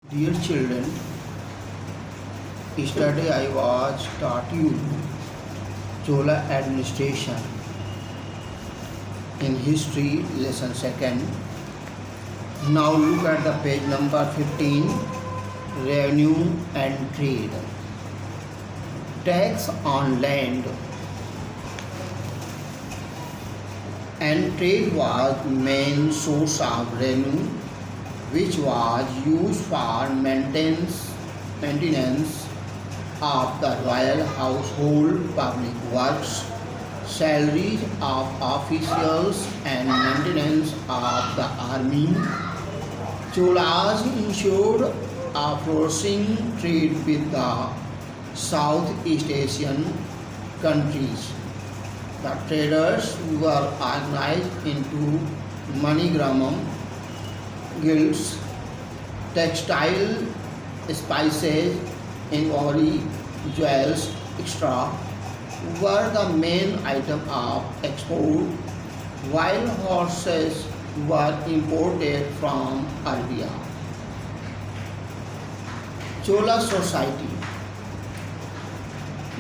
Dear children, yesterday I was taught you Chola administration in history lesson second. Now look at the page number 15, revenue and trade. Tax on land and trade was main source of revenue which was used for maintenance of the royal household, public works, salaries of officials and maintenance of the army. Cholas ensured a flourishing trade with the Southeast Asian countries. The traders were organized into manigramam guilds. Textile, spices, ivory, jewels, etc. were the main item of export, while horses were imported from Arabia. Chola society.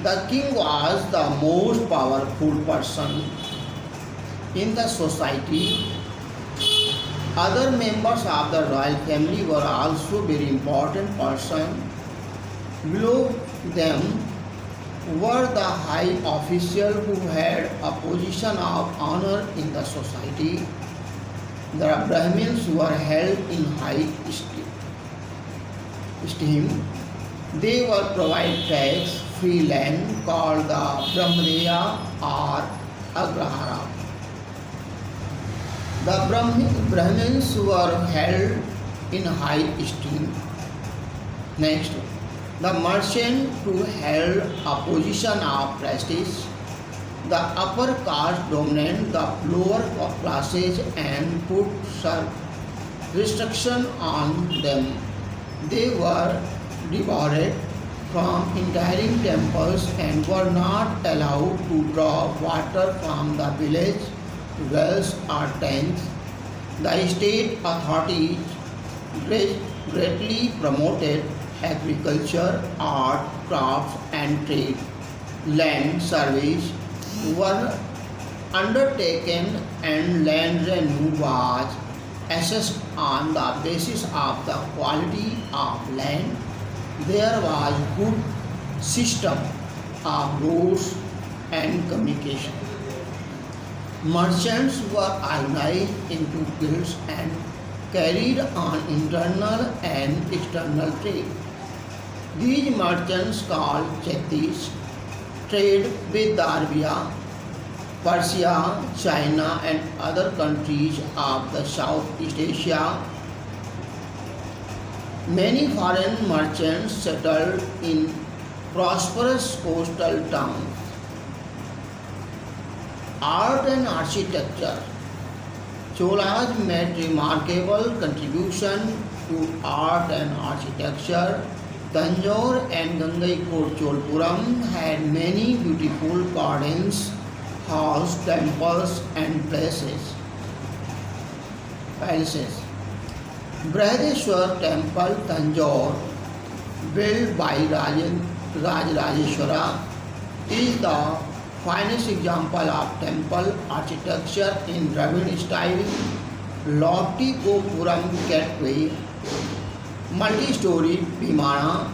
The king was the most powerful person in the society. Other members of the royal family were also very important persons. Below them were the high officials who had a position of honor in the society. The Brahmins were held in high esteem. They were provided tax-free land called the Brahmadeya or Agrahara. The Brahmins were held in high esteem. Next, the merchant who held a position of prestige. The upper caste dominated the lower classes and put restriction on them. They were debarred from entering temples and were not allowed to draw water from the village wells or tanks. The state authorities greatly promoted agriculture, art, crafts and trade. Land surveys were undertaken and land revenue was assessed on the basis of the quality of land. There was good system of roads and communication. Merchants were organized into guilds and carried on internal and external trade. These merchants called Chetis trade with Arabia, Persia, China and other countries of the Southeast Asia. Many foreign merchants settled in prosperous coastal towns. Art and architecture. Cholas made remarkable contribution to art and architecture. Tanjore and Gangaikot Cholpuram had many beautiful gardens, halls, temples and palaces. Brihadeshwar Temple, Tanjore, built by Rajarajeshwara, is the finest example of temple architecture in Dravid style. Lofty Gopuram gateway, multi-storied Vimana,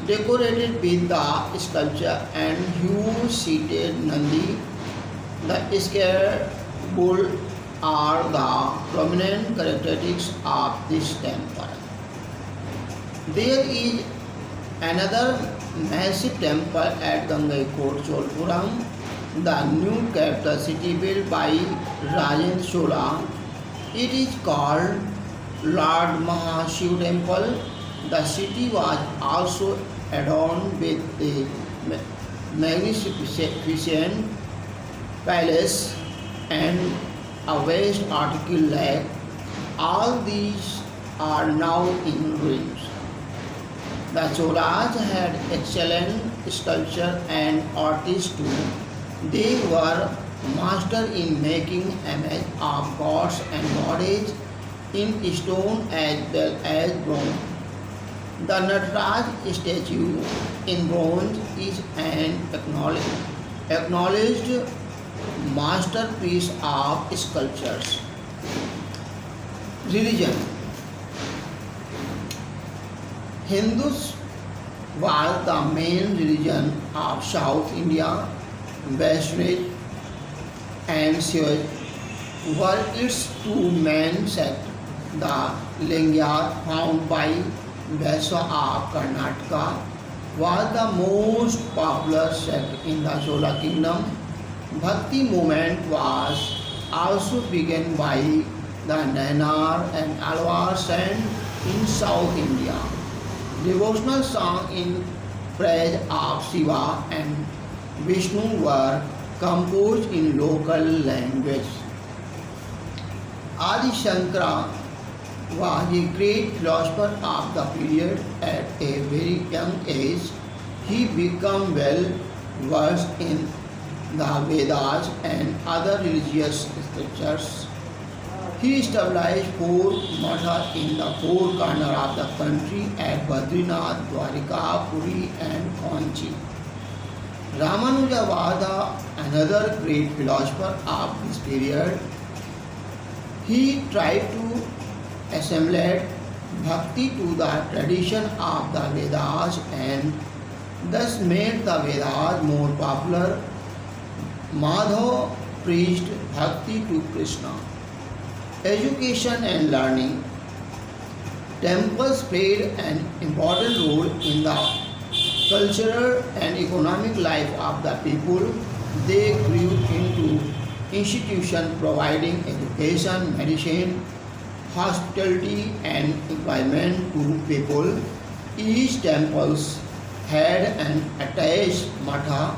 decorated with the sculpture and huge seated Nandi. The square bull are the prominent characteristics of this temple. There is another massive temple at Gangaikot Cholpuram, the new capital city built by Rajendra Chola. It is called Lord Mahashiv Temple. The city was also adorned with a magnificent palace and a waste article lake. All these are now in ruins. The Cholas had excellent sculpture and artists too. They were master in making images of gods and goddesses in stone as well as bronze. The Nataraj statue in bronze is an acknowledged masterpiece of sculptures. Religion. Hindus was the main religion of South India. Vaishnav and Shiva were its two main sects. The Lingayat, found by Vaishya of Karnataka, was the most popular sect in the Chola kingdom. Bhakti movement was also begun by the Nayanar and Alwar saint in South India. Devotional songs in praise of Shiva and Vishnu were composed in local language. Adi Shankara was a great philosopher of the period. At a very young age, he became well versed in the Vedas and other religious scriptures. He established four mathas in the four corners of the country at Badrinath, Dwarika, Puri and Kanchi. Ramanuja was another great philosopher of this period. He tried to assimilate bhakti to the tradition of the Vedas and thus made the Vedas more popular. Madhav preached bhakti to Krishna. Education and learning. Temples played an important role in the cultural and economic life of the people. They grew into institutions providing education, medicine, hospitality and employment to people. Each temple had an attached matha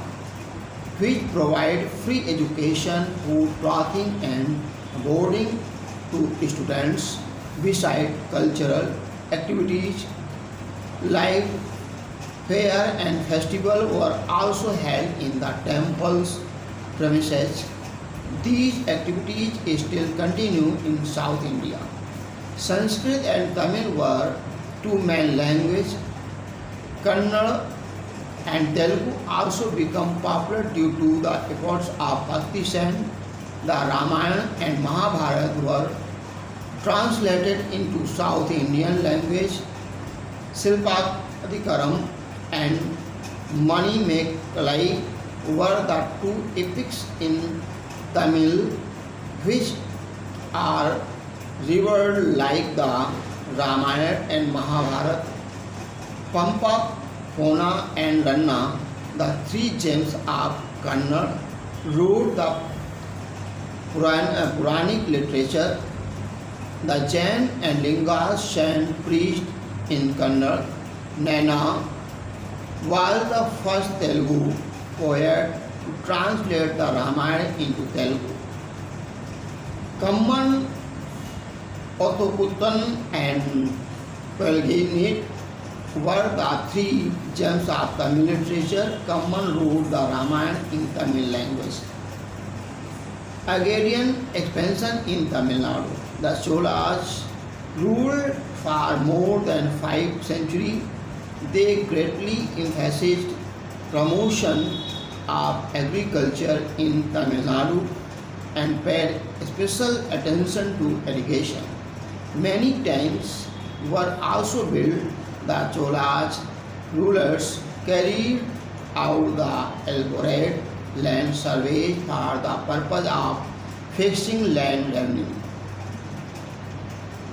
which provided free education, food, clothing and boarding to students. Besides cultural activities like fair and festival were also held in the temple's premises. These activities still continue in South India. Sanskrit and Tamil were two main languages. Kannada and Telugu also become popular due to the efforts of Bhakti saint. The Ramayana and Mahabharata were translated into South Indian language. Silpadikaram and Manimekalai were the two epics in Tamil which are revered like the Ramayana and Mahabharata. Pampa, Pona and Ranna, the three gems of Kannada, wrote the Puranic literature. The Jain and Linga saint preached in Kannada. Nana was the first Telugu poet to translate the Ramayana into Telugu. Kamman, Othoputtan and Pelginit were the three gems of Tamil literature. Kamman wrote the Ramayana in Tamil language. Agrarian expansion in Tamil Nadu. The Cholas ruled for more than 5 centuries. They greatly emphasized promotion of agriculture in Tamil Nadu and paid special attention to irrigation. Many dams were also built. The Cholas rulers carried out the elaborate land surveys for the purpose of fixing land revenue.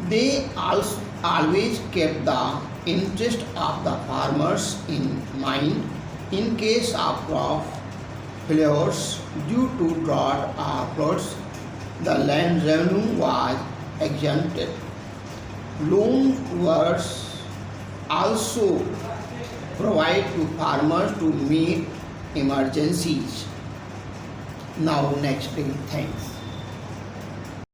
They also always kept the interest of the farmers in mind. In case of crop failures due to drought or floods, the land revenue was exempted. Loans were also provided to farmers to meet emergencies. Now next thing, thanks.